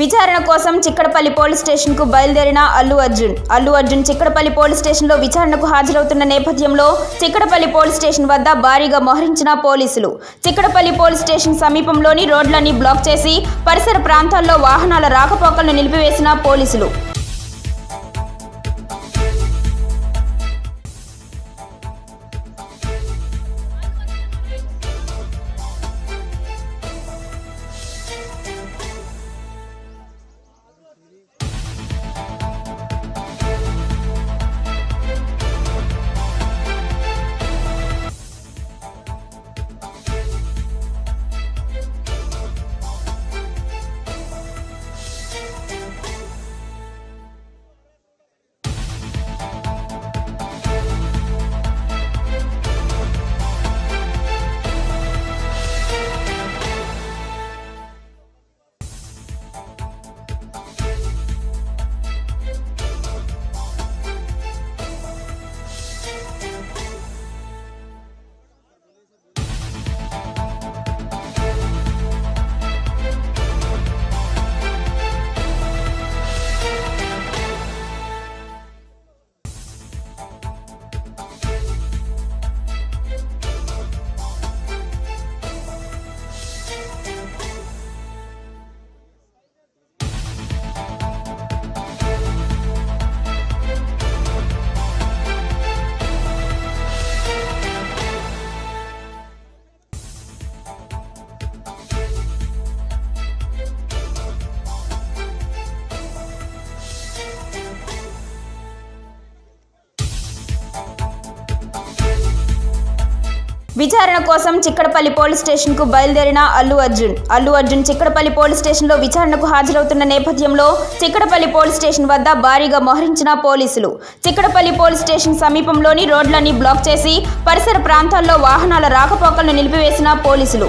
విచారణ కోసం Chikkadpally police station కు బయలుదేరిన అల్లు అర్జున్ చిక్కడపల్లి పోలీస్ స్టేషన్ లో విచారణకు హాజరవుతున్న నేపథ్యంలో చిక్కడపల్లి పోలీస్ స్టేషన్ వద్ద భారీగా మోహరించిన పోలీసులు. చిక్కడపల్లి పోలీస్ స్టేషన్ సమీపంలోని రోడ్లన్నీ బ్లాక్ చేసి పరిసర ప్రాంతాల్లో వాహనాల రాకపోకలను నిలిపివేసిన పోలీసులు. విచారణ కోసం చిక్కడపల్లి పోలీస్ స్టేషన్ కు బయలుదేరిన అల్లు అర్జున్ చిక్కడపల్లి పోలీస్ స్టేషన్ లో విచారణకు హాజరవుతున్న నేపథ్యంలో చిక్కడపల్లి పోలీస్ స్టేషన్ వద్ద భారీగా మోహరించిన పోలీసులు. చిక్కడపల్లి పోలీస్ స్టేషన్ సమీపంలోని రోడ్లన్నీ బ్లాక్ చేసి పరిసర ప్రాంతాల్లో వాహనాల రాకపోకలను నిలిపివేసిన పోలీసులు.